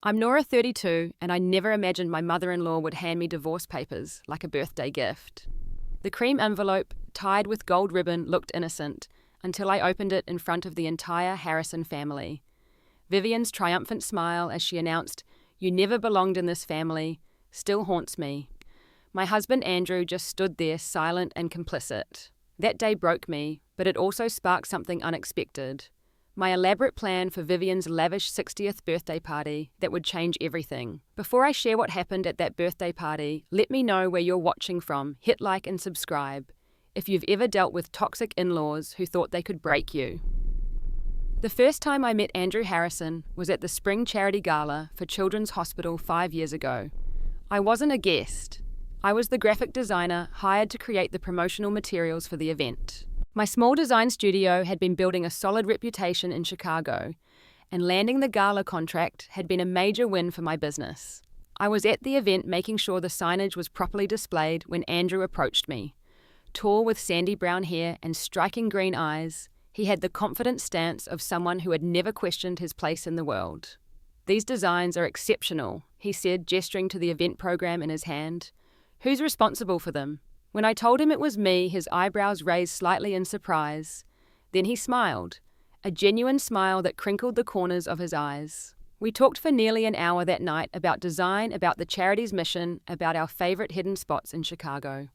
I'm Nora, 32, and I never imagined my mother-in-law would hand me divorce papers like a birthday gift. The cream envelope, tied with gold ribbon, looked innocent until I opened it in front of the entire Harrison family. Vivian's triumphant smile as she announced, "You never belonged in this family," still haunts me. My husband Andrew just stood there silent and complicit. That day broke me, but it also sparked something unexpected. My elaborate plan for Vivian's lavish 60th birthday party that would change everything. Before I share what happened at that birthday party, let me know where you're watching from. Hit like and subscribe if you've ever dealt with toxic in-laws who thought they could break you. The first time I met Andrew Harrison was at the Spring Charity Gala for Children's Hospital 5 years ago. I wasn't a guest. I was the graphic designer hired to create the promotional materials for the event. My small design studio had been building a solid reputation in Chicago, and landing the gala contract had been a major win for my business. I was at the event making sure the signage was properly displayed when Andrew approached me. Tall with sandy brown hair and striking green eyes, he had the confident stance of someone who had never questioned his place in the world. "These designs are exceptional," he said, gesturing to the event program in his hand. "Who's responsible for them?" When I told him it was me, his eyebrows raised slightly in surprise. Then he smiled, a genuine smile that crinkled the corners of his eyes. We talked for nearly an hour that night about design, about the charity's mission, about our favorite hidden spots in Chicago.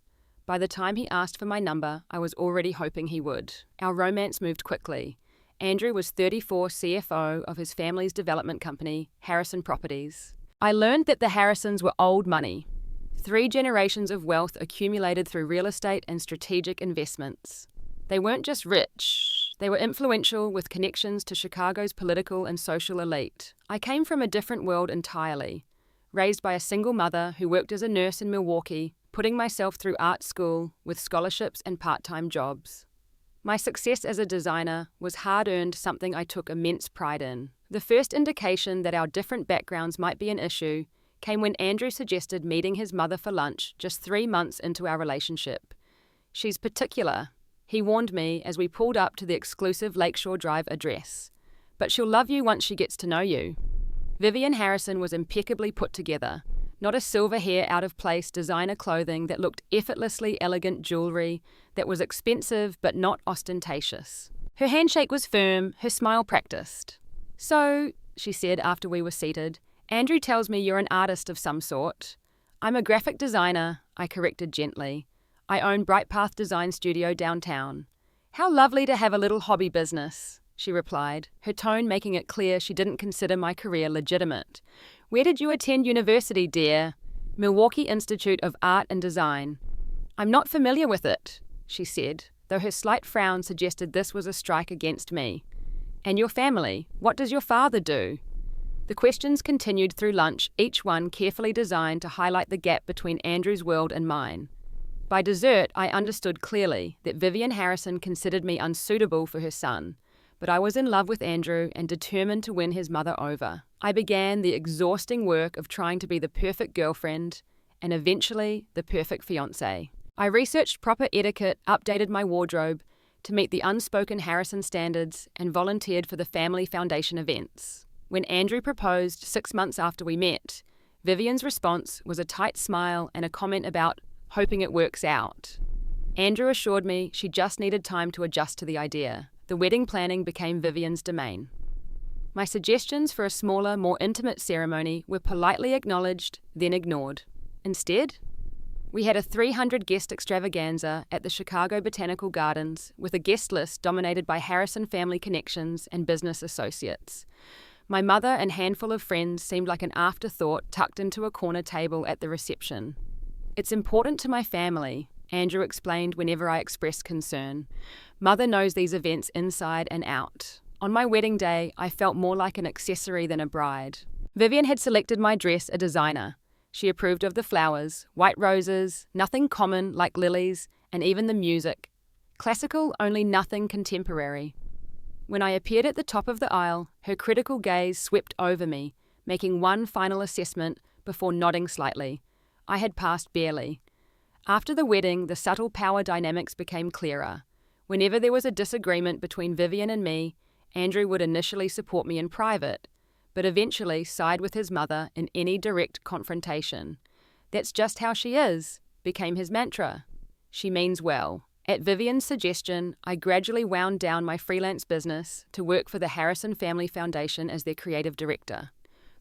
By the time he asked for my number, I was already hoping he would. Our romance moved quickly. Andrew was 34, CFO of his family's development company, Harrison Properties. I learned that the Harrisons were old money. 3 generations of wealth accumulated through real estate and strategic investments. They weren't just rich, they were influential with connections to Chicago's political and social elite. I came from a different world entirely, raised by a single mother who worked as a nurse in Milwaukee, putting myself through art school with scholarships and part-time jobs. My success as a designer was hard-earned, something I took immense pride in. The first indication that our different backgrounds might be an issue came when Andrew suggested meeting his mother for lunch just 3 months into our relationship. "She's particular," he warned me as we pulled up to the exclusive Lakeshore Drive address. "But she'll love you once she gets to know you." Vivian Harrison was impeccably put together. Not a silver hair out of place, designer clothing that looked effortlessly elegant, jewelry that was expensive but not ostentatious. Her handshake was firm, her smile practiced. "So," she said after we were seated, "Andrew tells me you're an artist of some sort." "I'm a graphic designer," I corrected gently. "I own Bright Path Design Studio downtown." "How lovely to have a little hobby business," she replied, her tone making it clear she didn't consider my career legitimate. "Where did you attend university, dear?" "Milwaukee Institute of Art and Design." "I'm not familiar with it," she said, though her slight frown suggested this was a strike against me. "And your family? What does your father do?" The questions continued through lunch, each one carefully designed to highlight the gap between Andrew's world and mine. By dessert, I understood clearly that Vivian Harrison considered me unsuitable for her son, but I was in love with Andrew and determined to win his mother over. I began the exhausting work of trying to be the perfect girlfriend and eventually the perfect fiancée. I researched proper etiquette, updated my wardrobe to meet the unspoken Harrison standards, and volunteered for the family foundation events. When Andrew proposed 6 months after we met, Vivian's response was a tight smile and a comment about hoping it works out. Andrew assured me she just needed time to adjust to the idea. The wedding planning became Vivian's domain. My suggestions for a smaller, more intimate ceremony were politely acknowledged, then ignored. Instead, we had a 300-guest extravaganza at the Chicago Botanical Gardens with a guest list dominated by Harrison family connections and business associates. My mother and handful of friends seemed like an afterthought tucked into a corner table at the reception. "It's important to my family," Andrew explained whenever I expressed concern. "Mother knows these events inside and out." On my wedding day, I felt more like an accessory than a bride. Vivian had selected my dress, a designer. She approved of the flowers, white roses, nothing common like lilies, and even the music. Classical, only nothing contemporary. When I appeared at the top of the aisle, her critical gaze swept over me, making one final assessment before nodding slightly. I had passed barely. After the wedding, the subtle power dynamics became clearer. Whenever there was a disagreement between Vivian and me, Andrew would initially support me in private, but eventually side with his mother in any direct confrontation. "That's just how she is," became his mantra. "She means well." At Vivian's suggestion, I gradually wound down my freelance business to work for the Harrison Family Foundation as their creative director.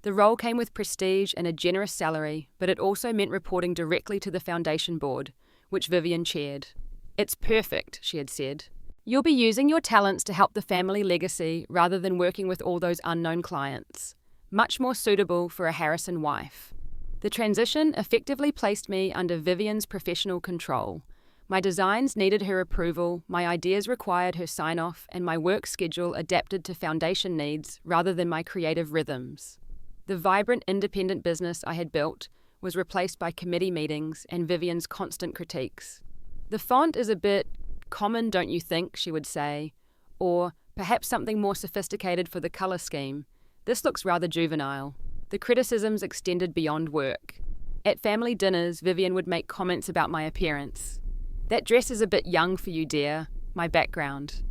The role came with prestige and a generous salary, but it also meant reporting directly to the foundation board, which Vivian chaired. "It's perfect," she had said. "You'll be using your talents to help the family legacy rather than working with all those unknown clients. Much more suitable for a Harrison wife." The transition effectively placed me under Vivian's professional control. My designs needed her approval, my ideas required her sign-off, and my work schedule adapted to foundation needs rather than my creative rhythms. The vibrant independent business I had built was replaced by committee meetings and Vivian's constant critiques. "The font is a bit common, don't you think?" she would say. Or, "Perhaps something more sophisticated for the colour scheme. This looks rather juvenile." The criticisms extended beyond work. At family dinners, Vivian would make comments about my appearance. "That dress is a bit young for you, dear." My background.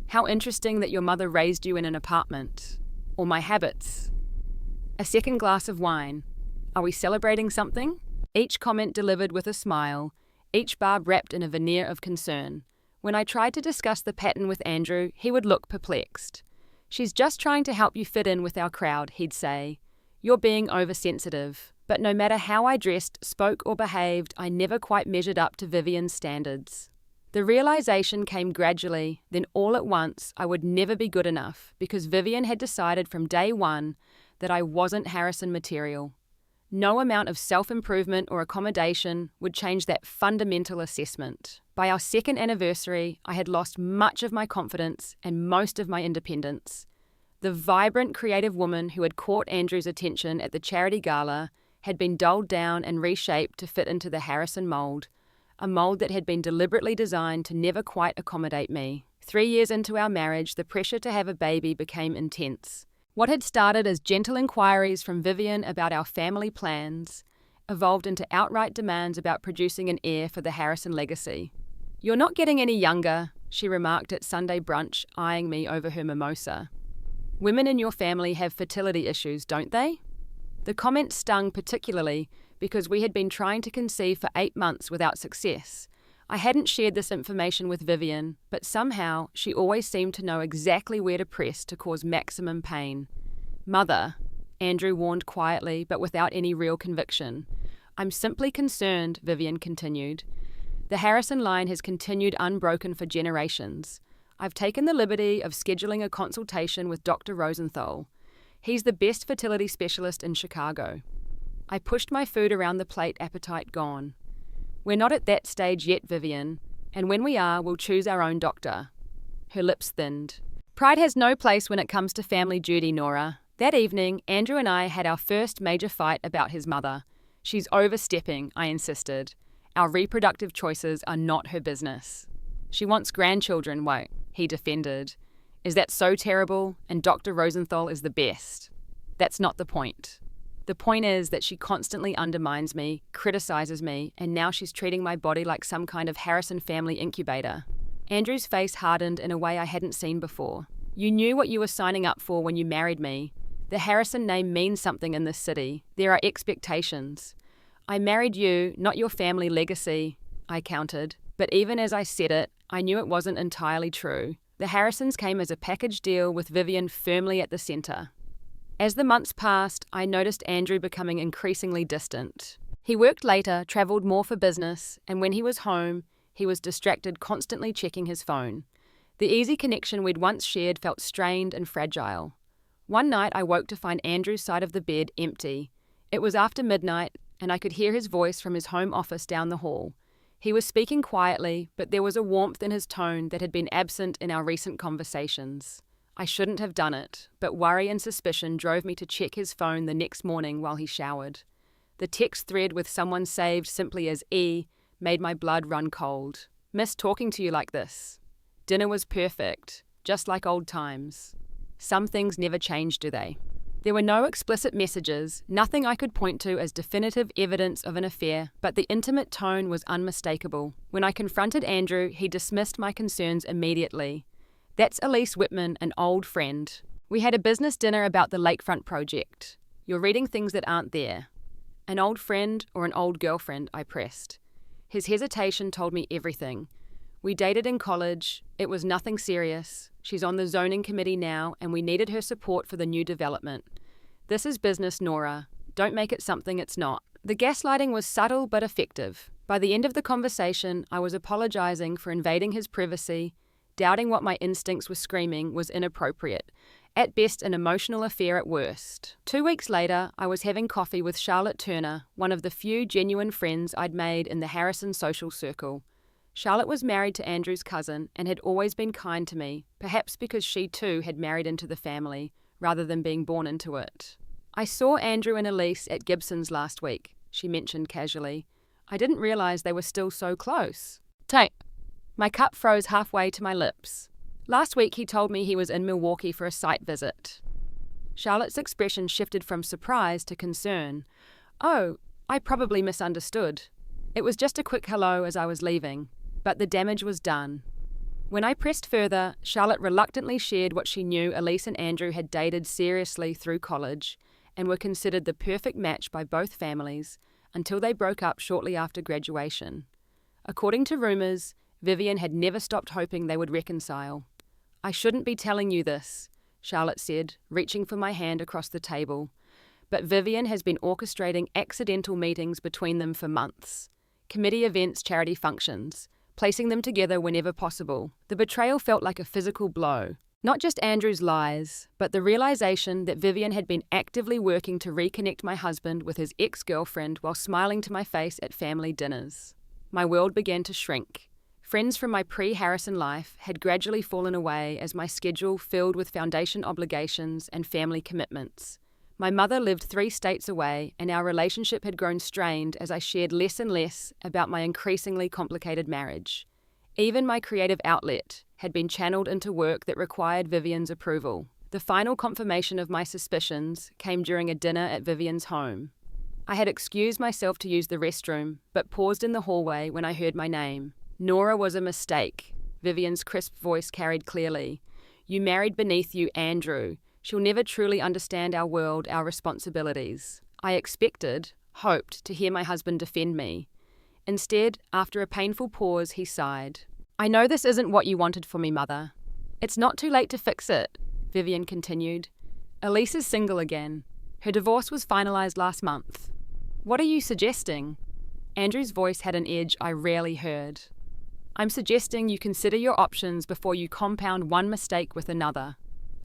"How interesting that your mother raised you in an apartment." Or my habits. "A second glass of wine. Are we celebrating something?" Each comment delivered with a smile, each barb wrapped in a veneer of concern. When I tried to discuss the pattern with Andrew, he would look perplexed. "She's just trying to help you fit in with our crowd," he'd say. "You're being oversensitive." But no matter how I dressed, spoke, or behaved, I never quite measured up to Vivian's standards. The realization came gradually, then all at once I would never be good enough, because Vivian had decided from day one that I wasn't Harrison material. No amount of self-improvement or accommodation would change that fundamental assessment. By our second anniversary, I had lost much of my confidence and most of my independence. The vibrant, creative woman who had caught Andrew's attention at the charity gala had been dulled down and reshaped to fit into the Harrison mold, a mold that had been deliberately designed to never quite accommodate me. 3 years into our marriage, the pressure to have a baby became intense. What had started as gentle inquiries from Vivian about our family plans evolved into outright demands about producing an heir for the Harrison legacy. "You're not getting any younger," she remarked at Sunday brunch, eyeing me over her mimosa. "Women in your family have fertility issues, don't they?" The comment stung particularly because we had been trying to conceive for 8 months without success. I hadn't shared this information with Vivian, but somehow she always seemed to know exactly where to press to cause maximum pain. "Mother," Andrew warned quietly but without any real conviction. "I'm simply concerned," Vivian continued. "The Harrison line has continued unbroken for generations. I've taken the liberty of scheduling a consultation with Dr. Rosenthal. He's the best fertility specialist in Chicago." I pushed my food around the plate, appetite gone. "We're not at that stage yet, Vivian, and when we are, we'll choose our own doctor." Her lips thinned. "Pride has no place when it comes to family duty, Nora." That evening, Andrew and I had our first major fight about his mother. "She's overstepping," I insisted. "Our reproductive choices are not her business." "She wants grandchildren," he defended. "Is that so terrible? And Dr. Rosenthal is the best." "That's not the point. The point is that she constantly undermines me, criticizes me, and now she's treating my body like some kind of Harrison family incubator." Andrew's face hardened in a way I hadn't seen before. "You knew what you were signing up for when you married me. The Harrison name means something in this city. There are expectations. I married you, not your family legacy," I countered. But even as I said it, I knew it wasn't entirely true. The Harrisons came as a package deal with Vivian firmly at the center. As the months passed, I noticed Andrew becoming increasingly distant. He worked later, travelled more for business, and when he was home, he was distracted, constantly checking his phone. The easy connection we'd once shared felt strained and fragile. One night I woke to find Andrew's side of the bed empty. It was after midnight, and I could hear his voice from his home office down the hall. He was speaking quietly, but there was a warmth in his tone that had been absent in our recent conversations. I shouldn't have done it, but worry and suspicion drove me to check his phone the next morning while he showered. The text thread with someone saved simply as E made my blood run cold. "Miss talking to you like this. Dinner was perfect, just like old times." Some things never change, do they? There were no explicit messages, nothing I could point to as definitive evidence of an affair, but the intimate tone was unmistakable. When I confronted Andrew, he dismissed my concerns immediately. "That's Elise Whitman, an old friend. We had a business dinner about the lakefront project. You're reading things that aren't there. An old friend or an old girlfriend, I pressed. His hesitation told me everything. We dated in college. It was nothing serious. She's on the zoning committee now, and we needed her support for the new development. This is business, Nora. Don't make it something it's not. The gaslighting was subtle but effective. By the end of the conversation, I was apologizing for invading his privacy, doubting what my instincts were screaming was inappropriate. At best, an emotional affair at worst. 2 weeks later, I was having coffee with Charlotte Turner, one of the few genuine friends I'd made in the Harrison social circle. Charlotte was married to Andrew's cousin and had always been kind to me, perhaps because she too had married into the family, rather than being born into it. I saw Andrew and Elise at Gibson's last week, she mentioned casually. I didn't realize they were still so close. My cup froze halfway to my lips. Last week he told me he was in Milwaukee for a site visit. Charlotte's expression shifted from surprise to concern. Oh, I probably misunderstood. It was just a quick hello as I was leaving, but the damage was done. When I pressed further, Charlotte reluctantly shared what she knew Elise and Andrew had dated seriously through college and were considered the perfect match by both families until they broke up shortly after graduation. According to rumours, Vivian had never stopped hoping they would reconcile. I shouldn't be telling you this, Charlotte said, reaching for my hand across the table, but Vivian has been orchestrating accidental meetings between them for months. Committee events, charity functions, placing them together whenever possible. The betrayal felt like a physical blow. Not just Andrew's lies, but the realization that Vivian had been actively working to reconnect my husband with his ex-girlfriend while smiling to my face at family dinners. My world began to shrink. Friends from my pre-Harrison life had gradually fallen away as my schedule filled with foundation obligations and family commitments. My mother lived 3 states away, and our relationship had grown strained as I shared less and less about my increasingly complicated marriage. Even my creative outlet had been channeled into work that required Vivian's approval. The final confirmation of my suspicions came during a dinner at Vivian's home. I had excused myself to use the restroom, but paused in the hallway when I heard my name. Nora was a mistake, Vivian's crisp voice carried clearly. You married beneath you, Andrew. She'll never truly understand our world, our responsibilities. I expected, hoped, to hear my husband defend me. Instead, after a painful pause, he sighed. I know this isn't what you wanted for me, Mother. It's not too late to fix it, Vivian continued. Elise is single again. Her divorce was finalized last month. What are you suggesting? Andrew's voice had an edge I rarely heard. I'm suggesting you consider your options before you compound one mistake with another.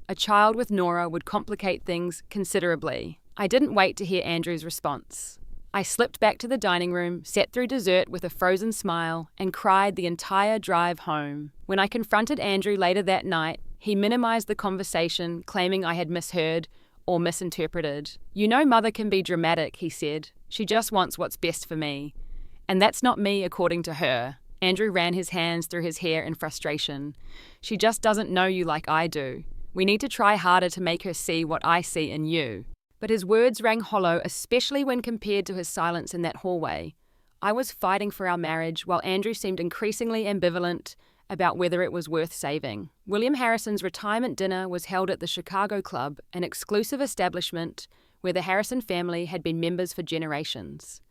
A child with Nora would complicate things considerably. I didn't wait to hear Andrew's response. I slipped back to the dining room, sat through dessert with a frozen smile, and cried the entire drive home. When I confronted Andrew later that night, he minimized the conversation, claiming I had misheard or misinterpreted. You know Mother can be dramatic, he said. She just wants what's best for me. And that's not me, according to her. Andrew ran his hands through his hair in frustration. She just doesn't know you like I do. We need to try harder to make her see what I see in you. But his words rang hollow, especially when compared to his silence in that hallway. I was fighting for our marriage, while Andrew seemed increasingly ambivalent about whether it was worth saving. William Harrison's retirement dinner was held at the Chicago Club, an exclusive establishment where the Harrison family had been members for generations.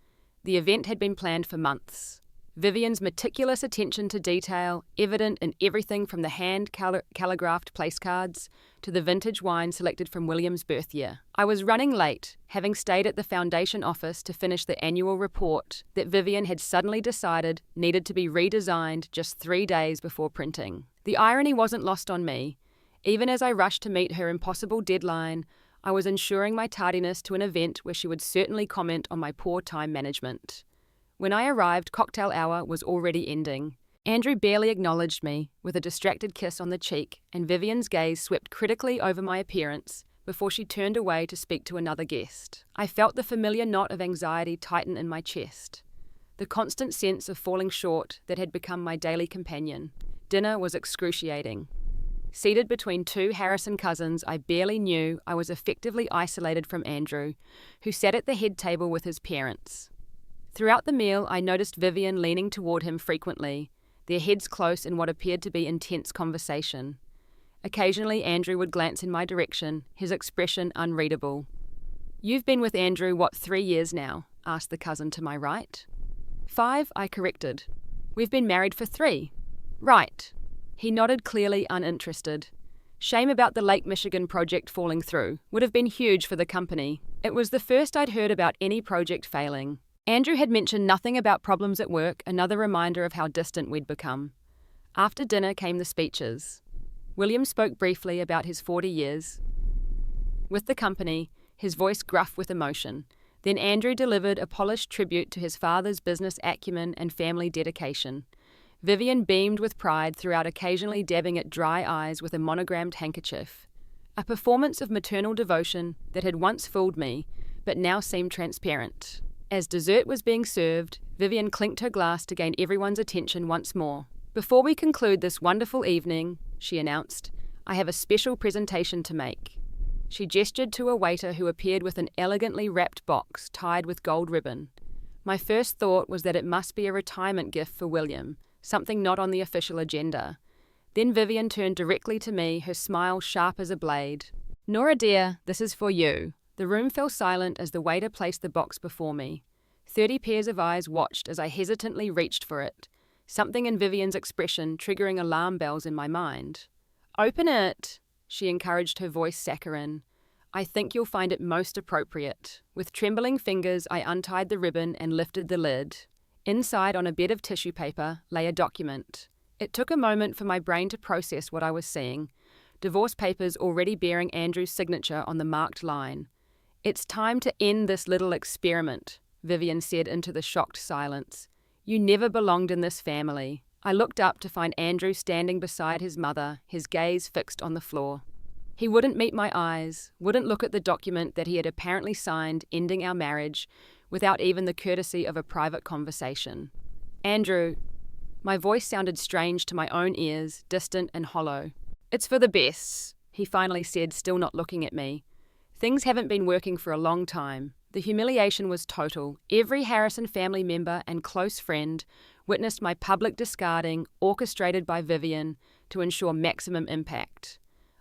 The event had been planned for months. Vivian's meticulous attention to detail, evident in everything from the hand-calligraphed place cards to the vintage wine selected from William's birth year. I was running late, having stayed at the foundation office to finish the annual report that Vivian had suddenly decided needed to be redesigned just 3 days before printing. The irony wasn't lost on me. Even as I rushed to meet her impossible deadline, I was ensuring my tardiness to an event where she would certainly comment on my poor time management. When I arrived, cocktail hour was already ending. Andrew barely acknowledged me, with a distracted kiss on the cheek, and Vivian's gaze swept critically over my appearance before she turned away to speak to another guest. I felt the familiar knot of anxiety tighten in my chest, the constant sense of falling short that had become my daily companion. Dinner was excruciating. Seated between 2 Harrison cousins I barely knew, I was effectively isolated from Andrew, who sat at the head table with his parents. Throughout the meal, I noticed Vivian leaning toward him frequently, their heads close in what appeared to be intense conversation. Occasionally, Andrew would glance in my direction, his expression unreadable. "You've been with Andrew, 3 years now?" asked the cousin to my right. "5, I corrected. "We've been married for 3. "Right." He nodded, clearly uninterested. Shame about the Lake Michigan project falling through. Would have been huge for the company. It was the first I'd heard about any project failing. Andrew had mentioned nothing about problems at work, another reminder of how distant we'd become. After dinner came the speeches. William spoke briefly about his 40 years with the company, his voice gruff with emotion. Then Andrew delivered a polished tribute to his father's business acumen and family dedication. Vivian beamed with pride throughout, occasionally dabbing at dry eyes with a monogrammed handkerchief. A performance of maternal devotion that had once fooled me, but now seemed transparent. As dessert was being served, Vivian clinked her glass to gain everyone's attention once more. "Before we conclude this wonderful evening," she announced, "I have a special presentation to make." She gestured to a waiter who appeared with an elegantly wrapped box tied with gold ribbon. My first thought was that it must be a retirement gift for William, something not on the official agenda. Then Vivian turned directly to me, her smile sharp as a blade. "Nora dear, this is for you." The room fell silent as the waiter placed the box before me. 30 pairs of eyes watched as I hesitantly reached for it, something in Vivian's expression triggering alarm bells in my mind. "Open it," she encouraged, her voice saccharine. "I think you'll find it most appropriate." With trembling fingers, I untied the ribbon and lifted the lid. Inside, on a bed of tissue paper, lay a document. It took a moment for my brain to process what I was seeing. Divorce papers already bearing Andrew's signature on the marked line. "It's time to end this little experiment," Vivian said into the shocked silence. "You never belonged in this family." I looked up to find Andrew standing beside his mother, his gaze fixed on the floor. He wouldn't meet my eyes, wouldn't look at the document that he had apparently signed ending our marriage, without even the courtesy of a private conversation. "Andrew," my voice sounded strange to my own ears, distant and hollow. "It's for the best," he finally said, still not looking at me. "Things haven't been working for a long time." The humiliation was total. Every Harrison family member and close friend witnessed my public discarding, orchestrated by Vivian, to ensure maximum impact.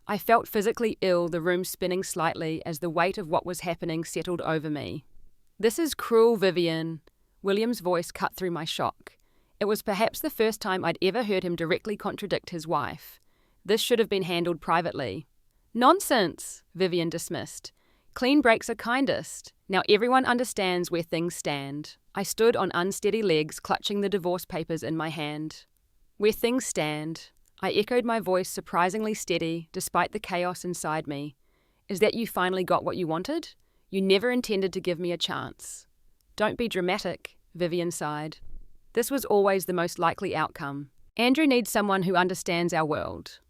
I felt physically ill, the room spinning slightly as the weight of what was happening settled over me. "This is cruel, Vivian." William's voice cut through my shock. It was perhaps the first time I'd ever heard him directly contradict his wife. "This should have been handled privately." "Nonsense," Vivian dismissed. "Clean breaks are kindest. Now everyone understands where things stand." I stood on unsteady legs, clutching the divorce papers in my hand. "Where things stand," I echoed, my voice surprisingly steady despite the chaos inside me. "Is that you finally got what you wanted? You never intended to give me a chance." "Don't be dramatic," Vivian sighed. "This was always the most likely outcome. Andrew needs someone who understands our world."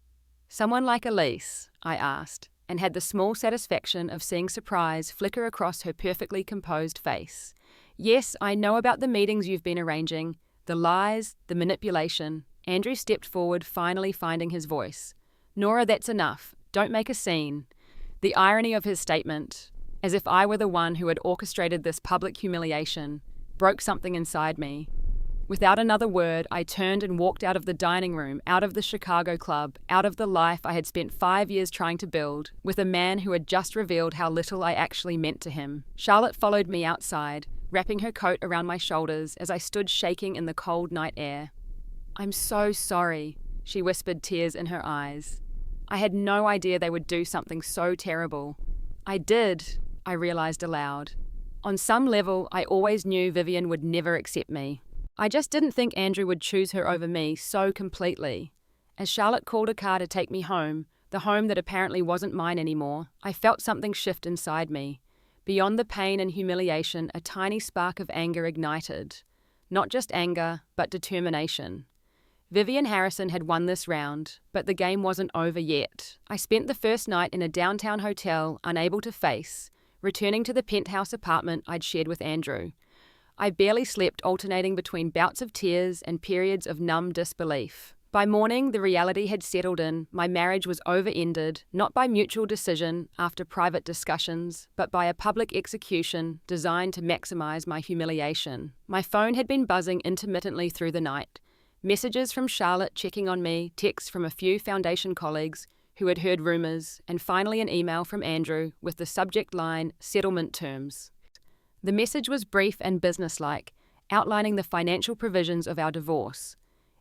"Someone like Elise?" I asked, and had the small satisfaction of seeing surprise flicker across her perfectly composed face. "Yes, I know about the meetings you've been arranging, the lies, the manipulation." Andrew stepped forward, finally finding his voice. "Nora, that's enough. Don't make a scene." The irony of his statement, as if I were the one who had orchestrated this public humiliation, broke something inside me. Without another word, I turned and walked out of the dining room, out of the Chicago club, out of the life I had spent 5 years trying to build, with a man who had just revealed how little I actually meant to him. Charlotte followed me outside, wrapping her coat around my shoulders as I stood shaking in the cold night air. "I'm so sorry," she whispered, tears in her eyes. "I had no idea they would do something so terrible." "I did," I realized aloud. On some level, I always knew Vivian would never accept me. I just didn't think Andrew would choose her over me so completely. As Charlotte called a car to take me home, the home that apparently wasn't mine anymore, I felt something shift inside me. Beyond the pain and humiliation, a tiny spark of anger ignited. Not just anger, but determination. Vivian Harrison had won this round, but the game wasn't over yet. I spent the first night in a downtown hotel, unable to face, returning to the penthouse apartment I'd shared with Andrew. I barely slept, alternating between bouts of tears and periods of numb disbelief. By morning, the reality had settled in. My marriage was over-ended, not by mutual decision after private discussions, but by a public execution designed to maximize my humiliation. My phone had been buzzing intermittently through the night. Messages from Charlotte checking on me, texts from a few foundation colleagues, who had heard rumors, and finally an email from Andrew with the subject line, "Settlement Terms." The message was brief and businesslike, outlining the financial provisions of our divorce.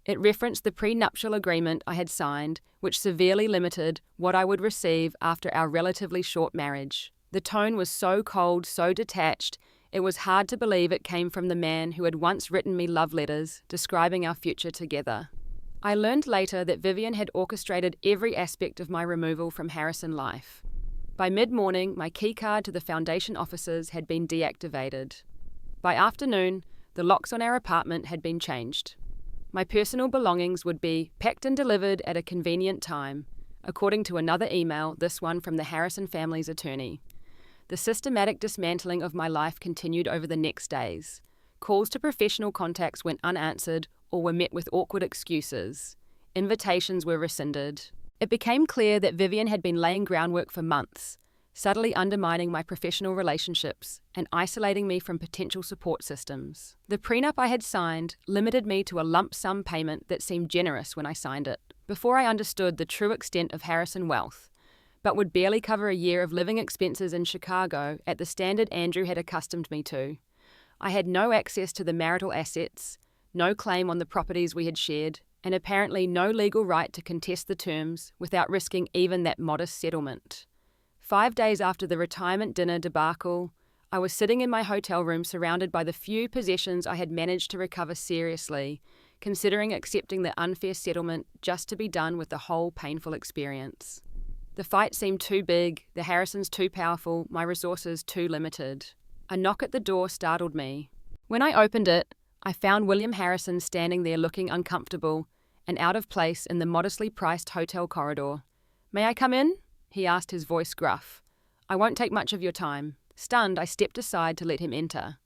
It referenced the prenuptial agreement I had signed, which severely limited what I would receive after our relatively short marriage. The tone was so cold, so detached, it was hard to believe it came from the man who had once written me love letters describing our future together. I learned later that Vivian had orchestrated every aspect of my removal from Harrison life. By mid-morning, my keycard to the foundation offices had been deactivated. By afternoon, the locks on our apartment had been changed. My personal belongings would be packed and delivered at a convenient time, according to another email, this one from the Harrison family's attorney. The systematic dismantling of my life continued over the next days. Calls to professional contacts went unanswered or were met with awkward excuses. Invitations were rescinded. It became clear that Vivian had been laying groundwork for months, subtly undermining my professional relationships and isolating me from potential support systems. The prenup I had signed limited me to a lump sum payment that seemed generous when I signed it, before I understood the true extent of Harrison wealth, but would barely cover a year of living expenses in Chicago at the standard Andrew had accustomed me to. I had no access to the marital assets, no claim on the properties we had shared, and apparently no legal right to contest the terms without risking even that modest settlement. 5 days after the retirement dinner debacle, I was sitting in my hotel room surrounded by the few possessions I had managed to recover seriously, considering accepting the unfair settlement just to be done with the whole painful experience. The fight seemed too big, the Harrisons too powerful, my resources too limited. A knock at the door startled me. When I opened it, I found William Harrison standing there looking uncomfortable and out of place in the modestly priced hotel corridor. "May I come in?" he asked, his voice gruff. "I won't take much of your time." Stunned, I stepped aside to let him enter.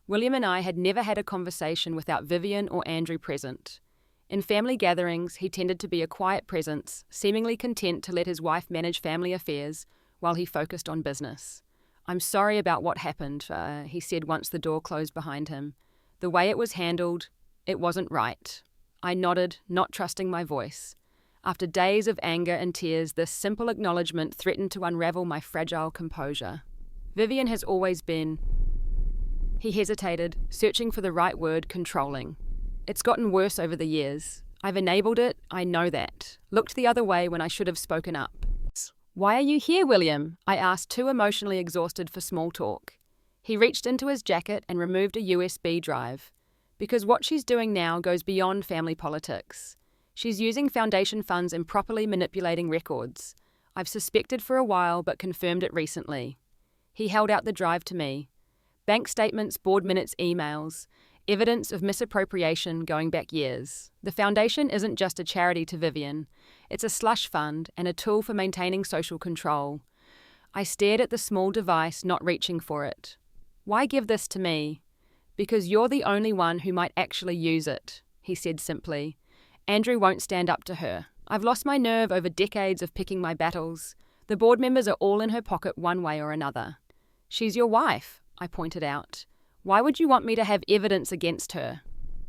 William and I had never had a conversation without Vivian or Andrew present. In family gatherings, he tended to be a quiet presence, seemingly content to let his wife manage family affairs while he focused on business. "I'm sorry about what happened," he said once the door closed behind him. "The way it was handled, it wasn't right." I nodded, not trusting my voice. After days of anger and tears, this simple acknowledgement threatened to unravel my fragile composure. Vivian has always been... He hesitated, searching for the right word, controlling. "It's gotten worse over the years. I've enabled it, I know that. Looked the other way when I should have spoken up." "Why are you here, William?" I asked, too emotionally exhausted for small talk. He reached into his jacket and removed a USB drive. "Because what she's doing now goes beyond family politics. She's using foundation funds improperly manipulating records. I've suspected for a while but confirmed it recently." He held out the drive to me. Bank statements, board minutes, emails, evidence of misappropriation going back years. The foundation isn't just a charity to Vivian. It's a slush fund and a tool for maintaining social control. I stared at the small device, not reaching for it. "Why give this to me?" "Because you're the only one who might actually use it," he said simply. "Andrew won't stand up to her. I've lost my nerve over decades of picking my battles. The board members are all in her pocket one way or another." "She's your wife," I pointed out. "Why would you want me to have evidence against her?"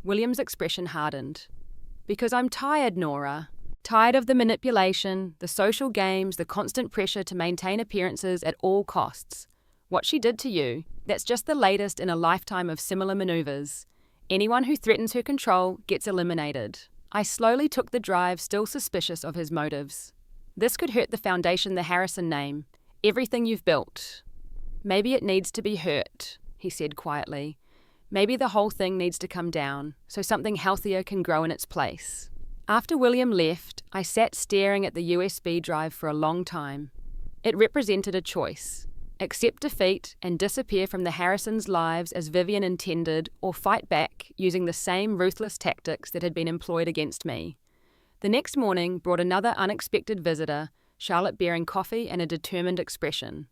William's expression hardened. "Because I'm tired, Nora. Tired of the manipulation, the social games, the constant pressure to maintain appearances at all costs. What she did to you, that's just the latest in a lifetime of similar maneuvers. Anyone who threatens her control gets eliminated." I slowly took the drive, still suspicious of his motives. "This could hurt the foundation, the Harrison name, everything you've built." "Maybe it needs to be hurt," he said quietly. "Maybe the whole thing needs to come down, so something healthier can grow in its place." After William left, I sat staring at the USB drive for a long time. It represented a choice. Accept defeat and disappear from the Harrisons' lives as Vivian intended, or fight back using the same ruthless tactics that had been employed against me. The next morning brought another unexpected visitor, Charlotte bearing coffee and a determined expression.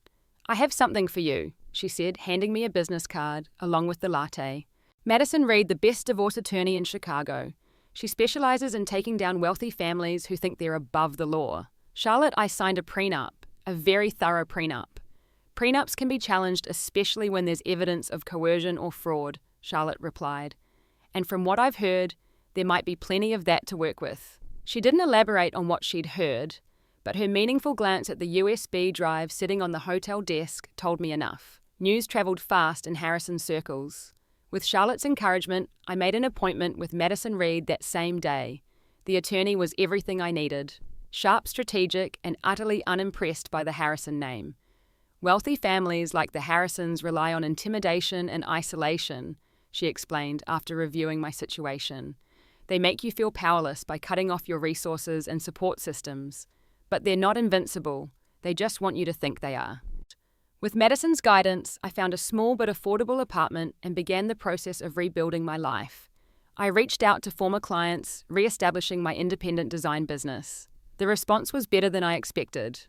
"I have something for you," she said, handing me a business card, along with the latte. "Madison Reed, the best divorce attorney in Chicago. She specializes in taking down wealthy families who think they're above the law. Charlotte, I signed a prenup, a very thorough prenup. Prenups can be challenged, especially when there's evidence of coercion or fraud," Charlotte replied. "And from what I've heard, there might be plenty of that to work with." She didn't elaborate on what she'd heard, but her meaningful glance at the USB drive sitting on the hotel desk told me enough. News travelled fast in Harrison's circles. With Charlotte's encouragement, I made an appointment with Madison Reed that same day. The attorney was everything I needed. Sharp, strategic, and utterly unimpressed by the Harrison name. Wealthy families like the Harrisons rely on intimidation and isolation, she explained after reviewing my situation. They make you feel powerless by cutting off your resources and support systems. But they're not invincible. They just want you to think they are. With Madison's guidance, I found a small but affordable apartment and began the process of rebuilding my life. I reached out to former clients, re-establishing my independent design business. The response was better than I expected.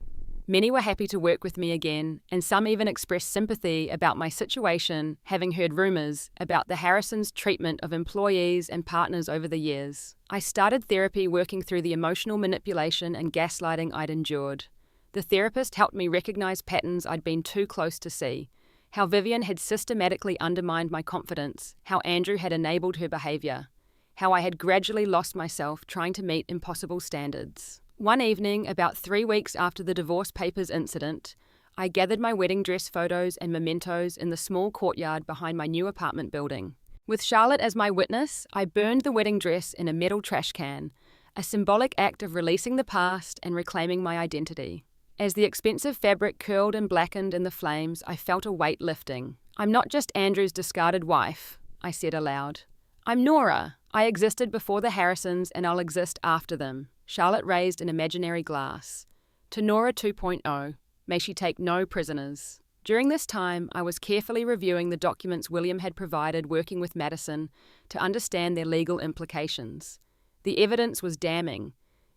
Many were happy to work with me again, and some even expressed sympathy about my situation, having heard rumors about the Harrisons' treatment of employees and partners over the years. I started therapy working through the emotional manipulation and gaslighting I'd endured. The therapist helped me recognize patterns I'd been too close to see, how Vivian had systematically undermined my confidence, how Andrew had enabled her behavior, how I had gradually lost myself trying to meet impossible standards. One evening, about 3 weeks after the divorce papers incident, I gathered my wedding dress photos and mementos in the small courtyard behind my new apartment building. With Charlotte as my witness, I burned the wedding dress in a metal trash can, a symbolic act of releasing the past and reclaiming my identity. As the expensive fabric curled and blackened in the flames, I felt a weight lifting. "I'm not just Andrew's discarded wife," I said aloud. "I'm Nora. I existed before the Harrisons and I'll exist after them." Charlotte raised an imaginary glass. "To Nora 2.0, may she take no prisoners." During this time, I was carefully reviewing the documents William had provided working with Madison to understand their legal implications. The evidence was damning.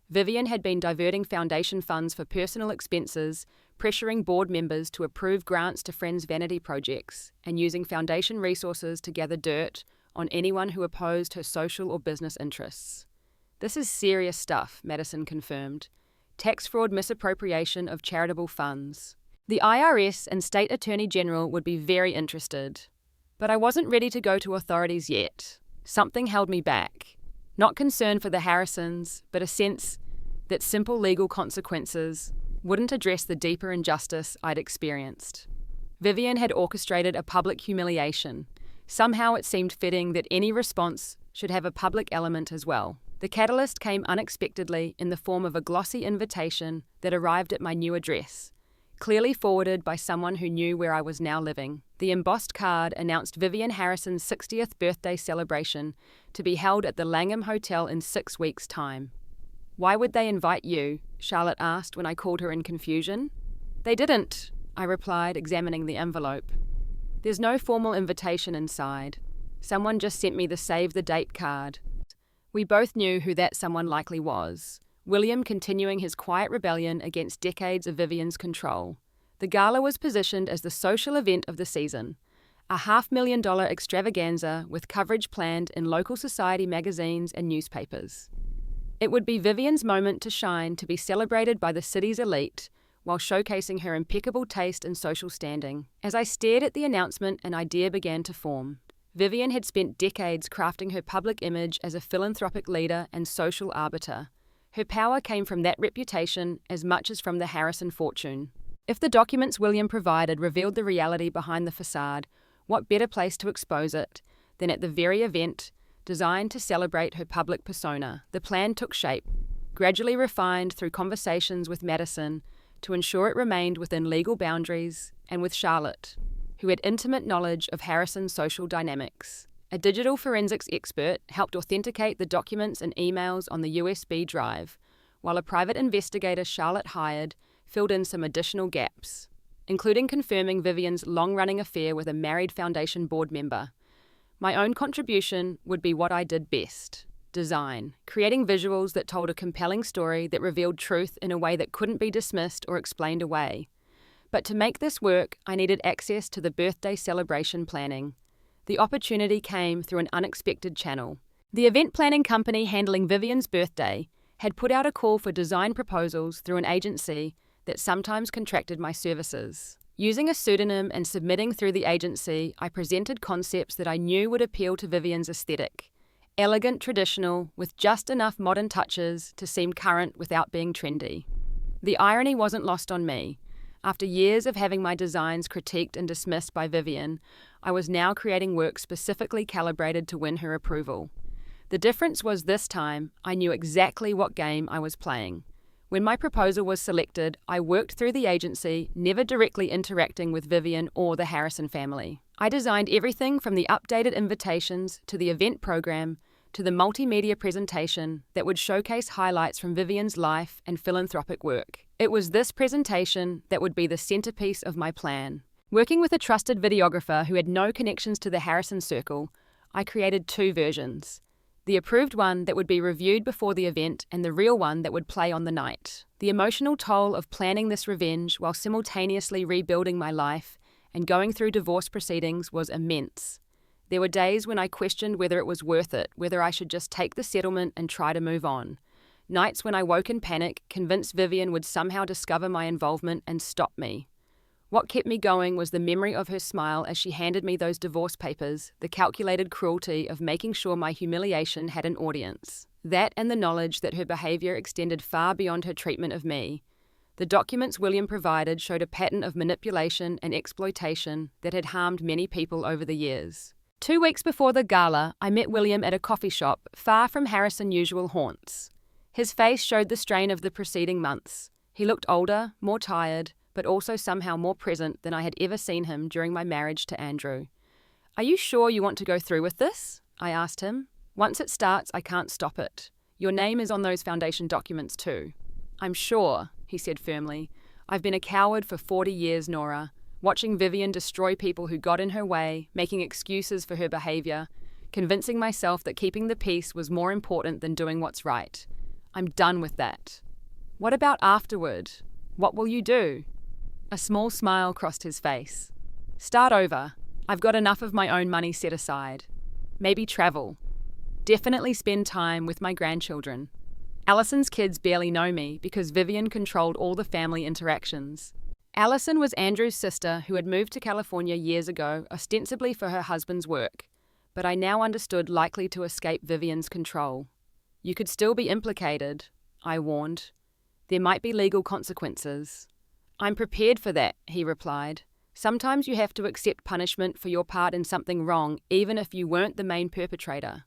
Vivian had been diverting foundation funds for personal expenses, pressuring board members to approve grants to friends' vanity projects, and using foundation resources to gather dirt on anyone who opposed her social or business interests. "This is serious stuff," Madison confirmed. "Tax fraud, misappropriation of charitable funds." The IRS and State Attorney General would be very interested. But I wasn't ready to go to authorities yet. Something held me back. Not concern for the Harrisons, but a sense that simple legal consequences wouldn't address the deeper injustice I'd experienced. Vivian had orchestrated a public humiliation. Somehow it seemed fitting that any response should have a public element as well. The catalyst came unexpectedly in the form of a glossy invitation that arrived at my new address, clearly forwarded by someone who knew where I was now living. The embossed card announced Vivian Harrison's 60th birthday celebration to be held at the Langham Hotel in 6 weeks' time. "Why would they invite you?" Charlotte asked when I called her in confusion. "They didn't," I replied, examining the envelope. "There's no formal invitation inside. Someone just sent me the save the date card." We both knew who that someone likely was. William continuing his quiet rebellion against decades of Vivian's control. The gala was positioned as the social event of the season, a $500,000 extravaganza with coverage planned in local society magazines and newspapers. It would be Vivian's moment to shine, to be celebrated by the city's elite, while showcasing her impeccable taste and social standing. As I stared at the announcement, an idea began to form. Vivian had spent decades crafting her public image as a philanthropic leader and social arbiter. Her power came from that reputation as much as from the Harrison fortune. If the documents William provided revealed the reality behind the facade, what better place to expose it than at the very event designed to celebrate her public persona? The plan took shape, gradually refined through conversations with Madison to ensure it remained within legal boundaries, and with Charlotte, who had intimate knowledge of Harrison's social dynamics. A digital forensics expert helped authenticate the documents and emails on the USB drive, while a private investigator Charlotte hired filled in some additional gaps, including confirming Vivian's long-running affair with a married foundation board member. My own contribution would be what I did best: design, creating visuals that told a compelling story that revealed truth in a way that couldn't be dismissed or explained away. But to make this work, I needed access to the birthday celebration planning. The opportunity came through an unexpected channel. The event planning company handling Vivian's birthday had put out a call for design proposals through an agency that sometimes contracted my services. Using a pseudonym and submitting through the agency, I presented concepts that I knew would appeal to Vivian's aesthetic. Elegant, traditional, with just enough modern touches to seem current without being trendy. The irony wasn't lost on me. After years of having my designs critiqued and dismissed by Vivian, I was now creating work specifically calibrated to win her approval. The difference was this time, I knew exactly what game I was playing. When my proposal was selected, I worked through the agency, never directly interacting with Vivian or the Harrison family. I designed everything from the updated invitations to the event program to the multimedia presentation that would showcase highlights from Vivian's life and philanthropic work. It was this presentation that would be the centerpiece of my plan. Working with a trusted videographer who had no connections to the Harrison circle, I created two versions. The approved one that would be reviewed before the event and the real one that would play on the night. The emotional toll of planning this revenge while simultaneously rebuilding my life and going through divorce proceedings was immense. There were days when I questioned whether it was worth it, whether I should just take the settlement and try to move on. Nights when I woke in panic, convinced Vivian would somehow discover my involvement and stop me. What kept me going was the memory of her smile as she handed me those divorce papers, the calculated cruelty of making sure my humiliation had an audience. That and the knowledge that her behavior extended far beyond her treatment of me. The documents William provided showed a pattern of manipulation and exploitation that had harmed many people over the years. 2 weeks before the gala, I met William at a coffee shop, far from Harrison's usual haunts. His face showed the strain of the preceding months. He looked older, more tired, but also somehow more present than I had ever seen him during my marriage to Andrew. "Are you sure you want to go through with this?" I asked him. "Once it starts, I can't stop it. Your name is on those foundation documents too." "I'm sure," he said firmly. "I've been a coward for 40 years, Nora, watching Vivian destroy people who got in her way, making excuses for her behavior, convincing myself that keeping the peace was more important than doing what's right. I'm done with that." "What about afterward? What will you do?" A small smile crossed his face. "Start over. I've got enough of my own money set aside. Maybe travel. Definitely spend time with my grandchildren. Allison's kids barely know me because Vivian controlled all the family interactions." Allison was Andrew's sister who had moved to California years ago, ostensibly for her husband's work, but I now understood likely to escape Vivian's control. "You could still be implicated," I warned. "There might be legal consequences." "I'm prepared for that," he replied. "Sometimes you have to accept punishment for your part in something wrong, even if you weren't the main perpetrator.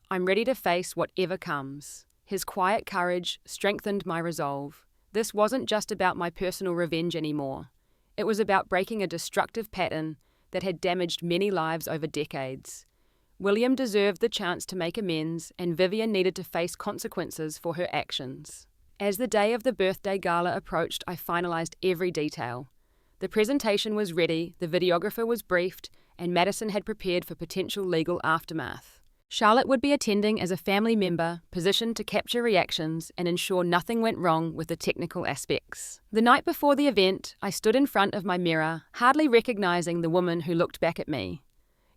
I'm ready to face whatever comes." His quiet courage strengthened my resolve. This wasn't just about my personal revenge anymore. It was about breaking a destructive pattern that had damaged many lives over decades. William deserved the chance to make amends, and Vivian needed to face consequences for her actions. As the day of the birthday gala approached, I finalized every detail. The presentation was ready, the videographer was briefed, and Madison had prepared for potential legal aftermath. Charlotte would be attending as a family member, positioned to capture reactions and ensure nothing went wrong with the technical aspects. The night before the event, I stood in front of my mirror, hardly recognizing the woman who looked back at me.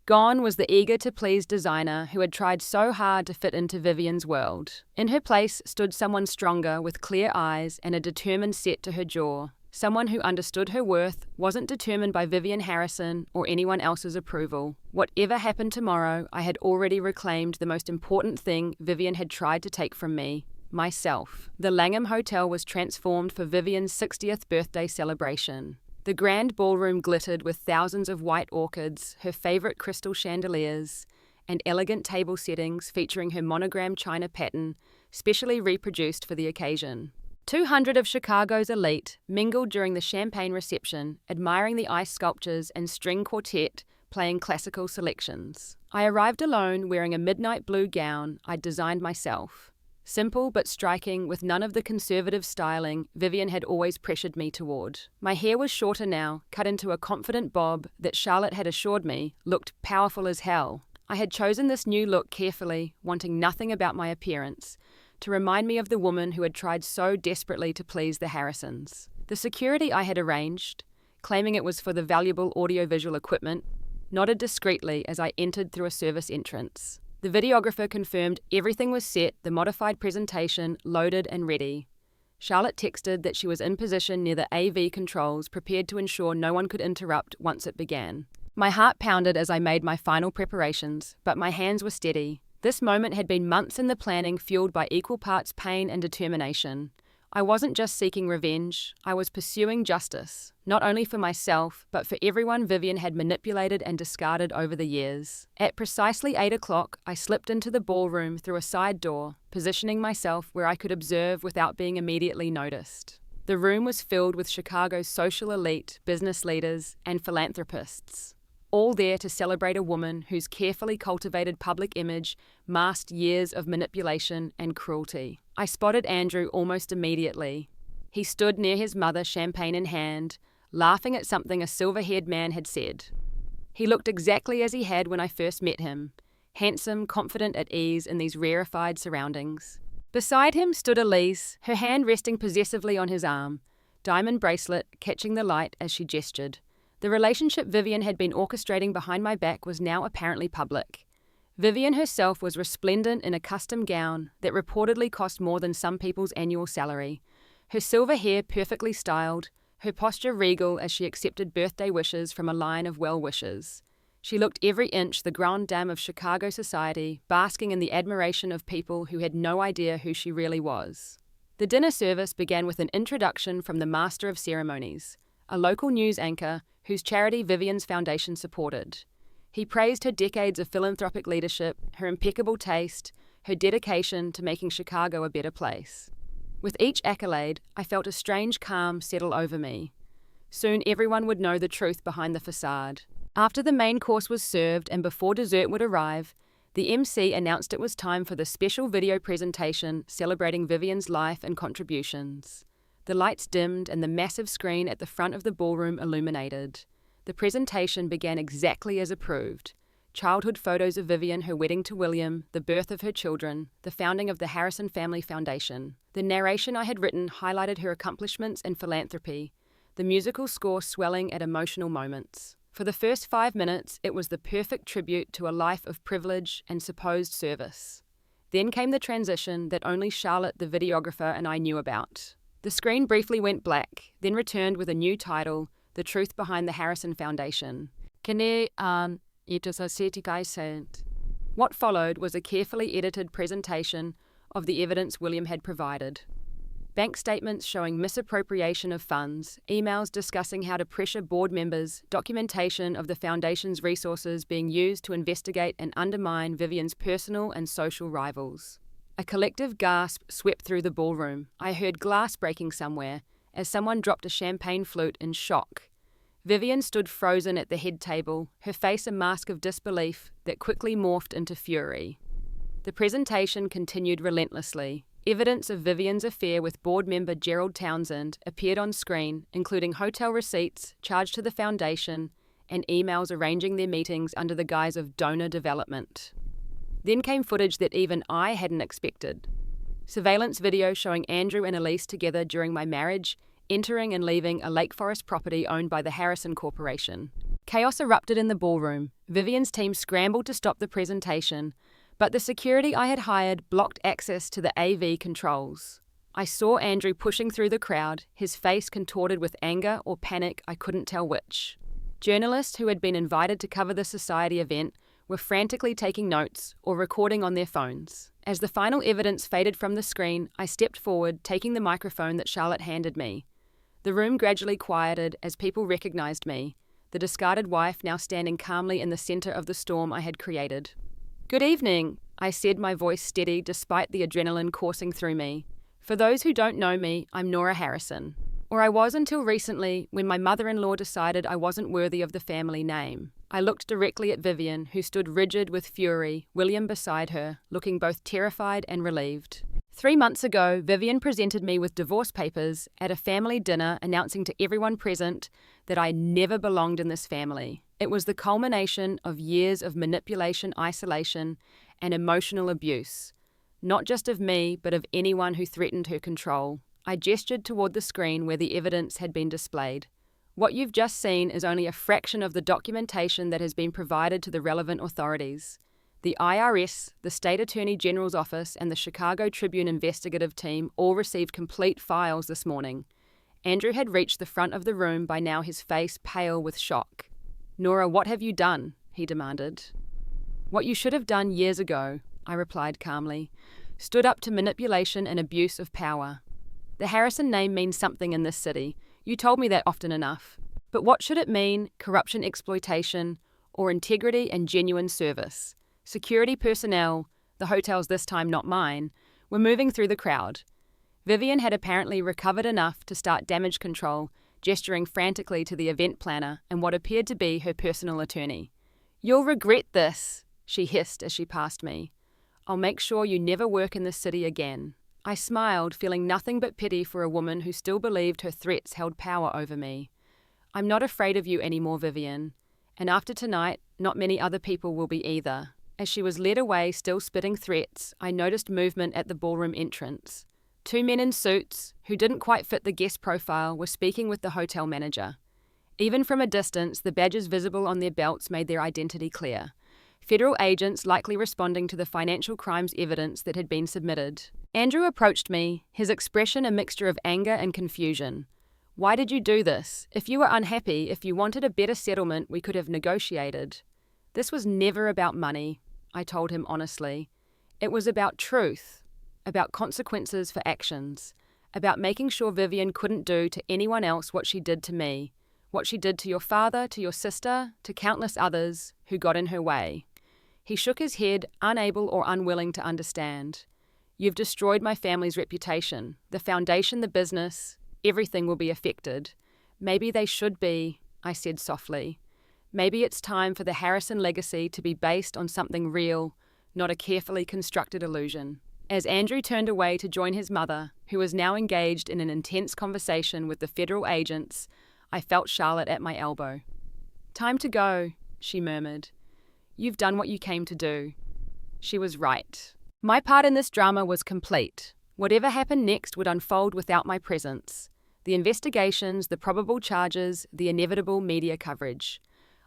Gone was the eager-to-please designer who had tried so hard to fit into Vivian's world. In her place stood someone stronger with clear eyes and a determined set to her jaw. Someone who understood her worth, wasn't determined by Vivian Harrison or anyone else's approval. Whatever happened tomorrow, I had already reclaimed the most important thing Vivian had tried to take from me: myself. The Langham Hotel was transformed for Vivian's 60th birthday celebration. The grand ballroom glittered with thousands of white orchids, her favorite crystal chandeliers, and elegant table settings featuring her monogram china pattern, specially reproduced for the occasion. 200 of Chicago's elite mingled during the champagne reception, admiring the ice sculptures and string quartet playing classical selections. I arrived alone, wearing a midnight blue gown I'd designed myself. Simple but striking, with none of the conservative styling Vivian had always pressured me toward. My hair was shorter now, cut into a confident bob that Charlotte had assured me looked powerful as hell. I had chosen this new look carefully, wanting nothing about my appearance, to remind me of the woman who had tried so desperately to please the Harrisons. The security I had arranged, claiming it was for the valuable audiovisual equipment, nodded discreetly as I entered through a service entrance. The videographer confirmed everything was set, the modified presentation loaded and ready. Charlotte texted that she was in position near the AV controls, prepared to ensure no one could interrupt once it began. My heart pounded as I made my final preparations, but my hands were steady. This moment had been months in the planning, fueled by equal parts pain and determination. I wasn't just seeking revenge, I was pursuing justice, not only for myself, but for everyone Vivian had manipulated and discarded over the years. At precisely 8 o'clock, I slipped into the ballroom through a side door, positioning myself where I could observe without being immediately noticed. The room was filled with Chicago's social elite, business leaders, and philanthropists, all there to celebrate a woman whose carefully cultivated public image masked years of manipulation and cruelty. I spotted Andrew almost immediately. He stood near his mother, champagne in hand, laughing at something a silver-haired man had said. He looked exactly as he had when I first met him, handsome, confident at ease in these rarefied surroundings. Beside him stood Elise, her hand resting possessively on his arm, diamond bracelet catching the light as she gestured. The relationship Vivian had been orchestrating behind my back was now apparently public. Vivian herself was resplendent in a custom gown that reportedly cost more than some people's annual salary, her silver hair perfectly styled, her posture regal as she accepted birthday wishes from a line of well-wishers. She looked every inch the grande dame of Chicago society, basking in the admiration of people who had no idea who she really was. The dinner service began with an introduction from the Master of Ceremonies, a local news anchor whose charity Vivian's foundation supported. He praised her decades of philanthropic leadership, her impeccable taste, her dedication to making Chicago a better place. With each accolade, I felt a strange calm settle over me. Soon everyone would know the truth behind the facade. After the main course was served and before dessert would arrive, the MC announced it was time for the special video presentation celebrating Vivian's life and contributions. The lights dimmed and the massive screen at the front of the ballroom illuminated. The presentation began exactly as approved. Childhood photos of Vivian, her wedding to William, the birth of her children, the founding of the Harrison Family Foundation. The narration I had written highlighted her accomplishments and philanthropy, the musical score swelling at emotional moments. For the first 5 minutes, it was the perfect tribute to a life of privilege and supposed service. Then came the transition that only Charlotte, the videographer, and I knew about. The screen briefly went black, then returned with a new title, The Truth Behind the Harrison Foundation. What followed was a carefully edited presentation of the evidence William had provided. Bank statements showing misappropriation of funds, emails discussing how to pressure board members, documentation of the foundation's resources being used to investigate and undermine Vivian's personal and social rivals. A collective gasp swept through the ballroom. I heard glass breaking somewhere, as someone dropped a champagne flute in shock. Vivian stood frozen at the head table, her face a mask of disbelief that quickly morphed into fury. The presentation continued relentlessly. Evidence of Vivian's affair with board member Gerald Townsend appeared on screen, including hotel receipts charged to the foundation and emails arranging their meetings under the guise of donor development. Then came footage that even I hadn't expected. Surveillance video showing Andrew and Elise together during my marriage, entering and leaving a Lake Forest property owned by the Harrison Corporation. Chaos erupted in the ballroom. Vivian's team scrambled to stop the presentation, but the security I had hired blocked access to the AV controls. I saw Andrew pushing through the crowd, his face contorted with anger or panic, I couldn't tell which. Journalists who had been invited to cover the society event were frantically taking notes or recording on their phones. As the final evidence faded from the screen, I stepped forward, taking the microphone that Charlotte handed me. The room gradually quieted as people recognized me, the discarded wife now standing calmly in the center of the storm I had created. "Good evening," I said, my voice steady despite the adrenaline coursing through me. For those who don't know me, I'm Nora Harrison. Or I was until recently, when my mother-in-law decided I wasn't worthy of the family name. I looked directly at Vivian, who stood rigid with fury, William beside her, looking both terrified and relieved. 3 months ago, Vivian presented me with divorce papers at a family dinner announcing to everyone present that I never belonged in this family. It was the culmination of years of manipulation, isolation, and emotional abuse. Not just of me, but of anyone who threatened her control. I gestured toward the screen where the evidence had been displayed. What you've just seen is only a fraction of the documentation that has been provided to the relevant authorities. The IRS, the State Attorney General's Office, and the Chicago Tribune investigative team all received complete files this morning. Andrew had reached the front of the room, by now his face pale with shock. "Nora, what have you done?" he demanded. "What you should have done years ago," I replied calmly. "Stood up to manipulation and abuse of power. The Harrison name means something in this city. You told me that often enough. But what should it mean? Corruption, exploitation, or integrity and genuine service? Security personnel, the hotel's this time not mine, were moving through the crowd. Vivian had apparently recovered enough to start damage control, gesturing frantically to the event planner and what appeared to be her personal attorney. "You'll regret this," she hissed as she passed me. "I'll make sure you never work in this city again." I smiled, feeling nothing but pity for a woman who still believed her threats held power over me. "I'm not afraid of you anymore, Vivian. And after tonight, not many other people will be either." As she was led away, still spitting threats, I noticed movement at the ballroom entrance. 2 men in suits, who didn't quite fit the guest profile, were speaking with the hotel manager. Even from a distance, the badges visible on their belts made their identity clear. Federal agents likely responding to the financial crimes evidence that had been submitted. Andrew approached me, his expression a mixture of anger and confusion. "Why did you do this? If you were unhappy, if you wanted a better settlement, we could have negotiated." "This was never about money," I told him honestly. "It was about truth, about consequences for actions, about making sure Vivian couldn't do to anyone else what she did to me, what she did to your father, to your sister, to countless others who got in her way." He shook his head, unable or unwilling to understand. "You've destroyed my family's reputation, the foundation, the business, everything will be affected." "Maybe they should be," I said softly. "Maybe it's time for the Harrison legacy to be based on something real, not a carefully constructed illusion." As Andrew turned away to join his mother, who was now engaged in an intense conversation with the federal agents, I felt Charlotte at my elbow. "Time to go," she murmured. "You've done what you came to do." She was right. My part in this drama was complete. Whatever happened next would unfold without my presence. The investigations, the probable charges, the inevitable media coverage.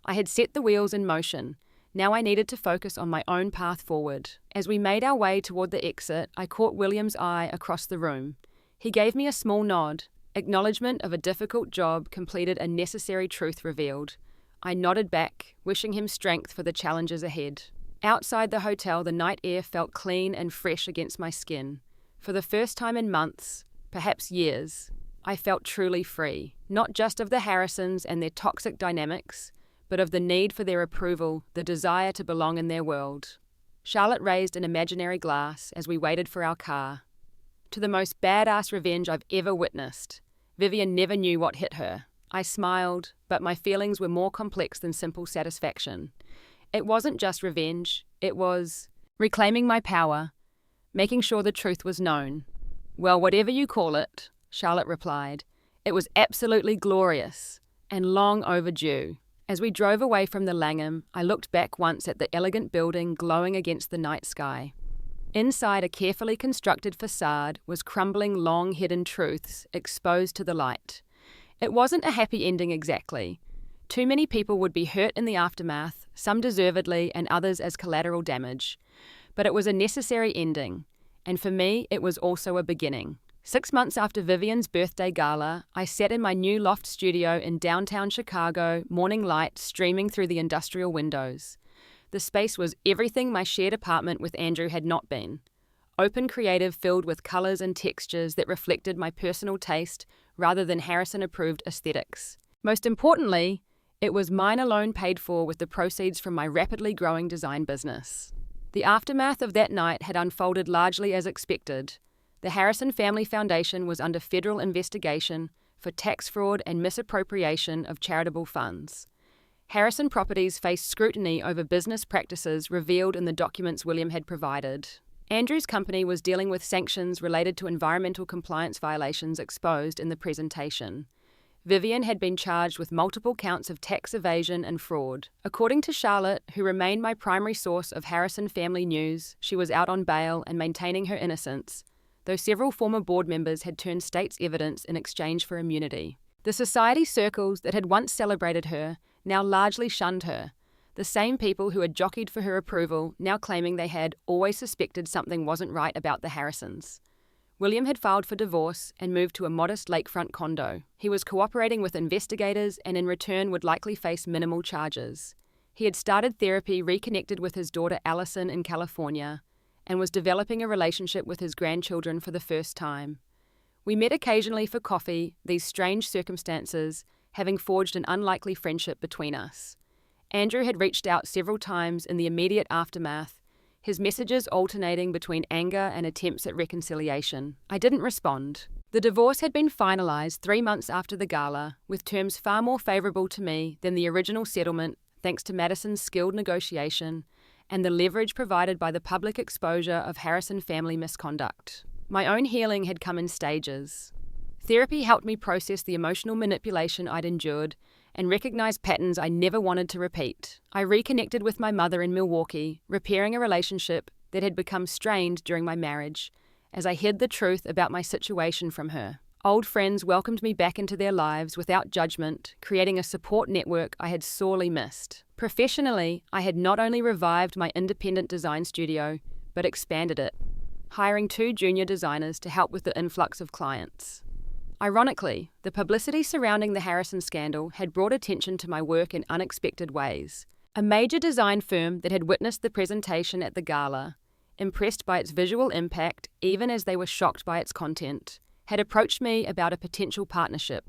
I had set the wheels in motion. Now I needed to focus on my own path forward. As we made our way toward the exit, I caught William's eye across the room. He gave me a small nod. Acknowledgement of a difficult job completed, a necessary truth revealed. I nodded back, wishing him strength for the challenges ahead. Outside the hotel, the night air felt clean and fresh against my skin. For the first time in months, perhaps years, I felt truly free, not just of the Harrisons and their toxic dynamics, but of the need for their approval, the desire to belong in their world. Charlotte raised an imaginary glass as we waited for our car. "To the most badass revenge I've ever witnessed. Vivian never knew what hit her." I smiled, but my feelings were more complex than simple satisfaction. It wasn't just revenge, it was reclaiming my power, making sure the truth was known. "Well, whatever you call it," Charlotte replied. "It was absolutely glorious, and long overdue." As we drove away from the Langham, I looked back once at the elegant building glowing against the night sky. Inside a carefully constructed facade was crumbling long-hidden truths exposed to the light. It wasn't a happy ending exactly. Too many people would be hurt in the aftermath, some deservedly and others as collateral damage. But it was a necessary ending, and for me it was also a beginning. 6 months after Vivian's birthday gala, I sat in my new loft studio in downtown Chicago, morning light streaming through the industrial windows. The space was everything my shared apartment with Andrew had not been. Open, creative, filled with colours and textures that reflected my personal taste rather than Harrison-approved aesthetics. Most importantly, it was mine alone, paid for with the proceeds from my rapidly growing design business. The aftermath of that night had unfolded largely as expected. The Harrison Family Foundation was under federal investigation for tax fraud and misappropriation of charitable funds. Harrison Properties faced scrutiny over business practices revealed in the documents William had provided. Andrew's company was dealing with sanctions related to environmental compliance violations exposed in the presentation. Vivian had been charged with multiple counts of tax evasion and fraud. According to Charlotte, who remained my primary source of Harrison family news, she was out on bail and maintaining her innocence, though several former board members had turned state's evidence in exchange for immunity. The society circles that had once celebrated her now largely shunned her. The same people who had jockeyed for her approval now claiming they had always suspected something wasn't right about the Harrisons. William had filed for divorce and moved to a modest lakefront condo. He was cooperating with investigators and in return would likely face minimal charges. He had started therapy, reconnected with his daughter Allison in California, and was developing a relationship with his grandchildren for the first time. We met occasionally for coffee, these strange circumstances having forged an unlikely friendship between us. Andrew had reached out several times in the immediate aftermath, his messages alternating between anger and attempts at reconciliation. I didn't respond. The divorce had been finalised 3 months after the gala, with terms far more favourable to me than the original settlement, thanks to Madison's skilled negotiation and the leverage provided by the public exposure of Harrison family misconduct. My own healing had come in stages. Therapy helped me process the emotional manipulation I'd endured and recognize patterns I never wanted to repeat. I reconnected with my mother in Milwaukee, repairing a relationship that had become strained during my marriage, as I hid the truth about my situation from her. Old friends welcomed me back into their lives without judgment, creating a support network I had sorely missed. Professionally, I had not only revived my independent design studio, but expanded it, hiring 2 junior designers to help with the influx of clients. Ironically, the publicity surrounding the Harrison scandal had brought attention to my work in unexpected ways. A major design firm that had witnessed the presentation at the gala, impressed by its visual impact even as they were shocked by its content, had approached me about a potential partnership.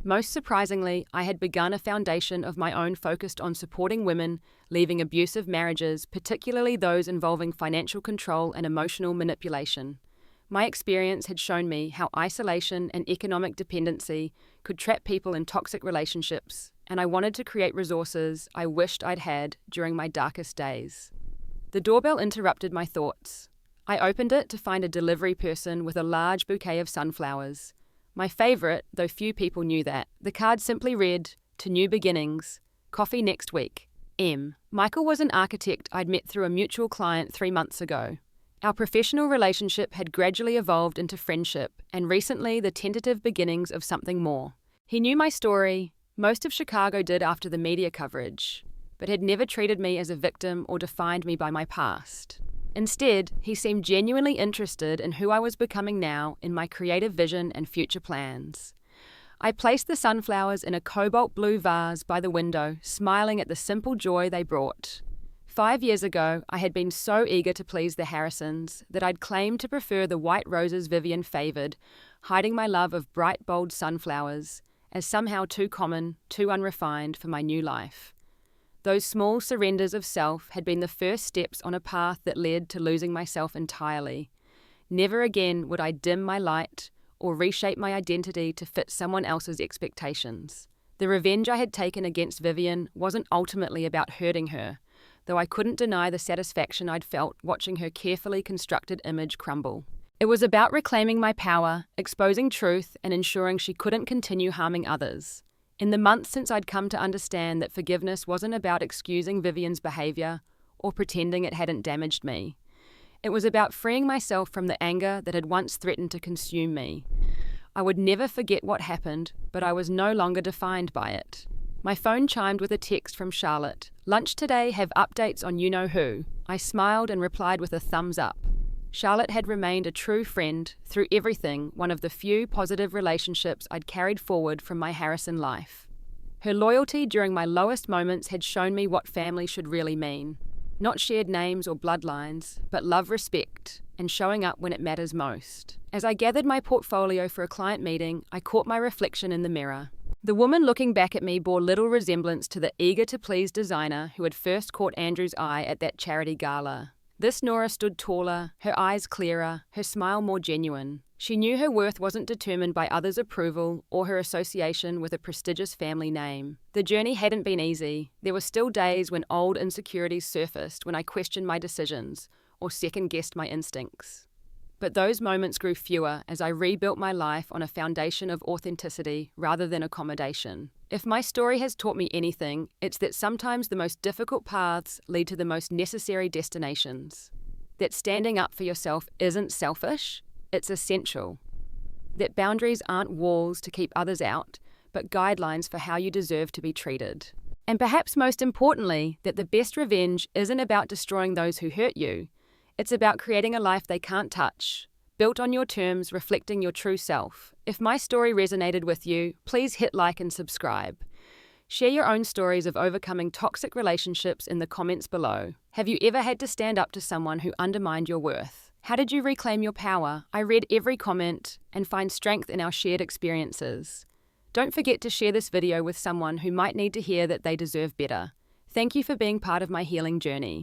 Most surprisingly, I had begun a foundation of my own focused on supporting women leaving abusive marriages, particularly those involving financial control and emotional manipulation. My experience had shown me how isolation and economic dependency could trap people in toxic relationships, and I wanted to create resources I wished I'd had during my darkest days. The doorbell interrupted my thoughts. I opened it to find a delivery person with a large bouquet of sunflowers. My favourite, though few people knew that. The card simply read, "To new beginnings. Coffee next week. M." Michael was an architect I'd met through a mutual client 3 months ago. Our professional relationship had gradually evolved into friendship, and recently the tentative beginnings of something more. He knew my story, most of Chicago did after the media coverage, but had never treated me as a victim or defined me by my past. Instead, he seemed genuinely interested in who I was becoming now, in my creative vision and future plans. I placed the sunflowers in a cobalt blue vase by the window, smiling at the simple joy they brought. 5 years ago, I had been so eager to please the Harrisons that I'd claimed to prefer the white roses Vivian favoured, hiding my love of bright, bold sunflowers as somehow too common, too unrefined for my new life. Those small surrenders of self had been the first steps on a path that led to losing myself entirely. Never again would I dim my light or reshape my identity to fit someone else's expectations. The revenge I had taken against Vivian wasn't ultimately about hurting her, though I couldn't deny the satisfaction I'd felt watching her carefully constructed image crumble. It was about reclaiming my power, exposing truth, and ensuring she couldn't continue harming others. In the months since I'd come to understand that forgiveness wasn't about excusing Vivian's behaviour or pretending it hadn't damaged me. It was about freeing myself from the anger that had once threatened to consume me. I would never forget what happened, but I was no longer defined by it. My phone chimed with a text from Charlotte. "Lunch today, have updates on you-know-who." I smiled and replied with a thumbs up. Charlotte had remained a true friend through everything, one of the few positive relationships I'd carried forward from my Harrison life. Her loyalty during my lowest moments had shown me what family should really mean. Not shared names or bloodlines, but love, respect, and showing up when it matters most. As I gathered my portfolio for a client meeting, I caught my reflection in the mirror. The woman looking back at me bore little resemblance to the eager-to-please designer who had first caught Andrew's eye at that charity gala. This Nora stood taller, her eyes clearer, her smile more genuine. She knew her worth wasn't determined by others' approval or her association with a prestigious family name. The journey hadn't been easy. There were still days when old insecurities surfaced, when I questioned my decisions or second-guessed my instincts. But those moments grew fewer as I rebuilt my life on a foundation of authenticity rather than accommodation. If my story has taught me anything, it's that sometimes the most difficult paths lead to the most necessary destinations. That standing up for yourself isn't selfish, it's essential. That boundaries aren't walls to keep others out, but guidelines for how you deserve to be treated. And perhaps most importantly, that the best revenge isn't about destroying those who hurt you. It's about creating a life they can't touch, built on your terms, reflecting your true self. If my story resonated with you, please hit like and subscribe. Share your own stories of overcoming toxic relationships in the comments below. Have you ever had to stand up to someone who undermined your worth? How did you reclaim your power? I read every comment and find strength in our shared experiences. Don't forget to share this video with someone who might need to hear that they deserve better. Thank you for being part of my healing journey.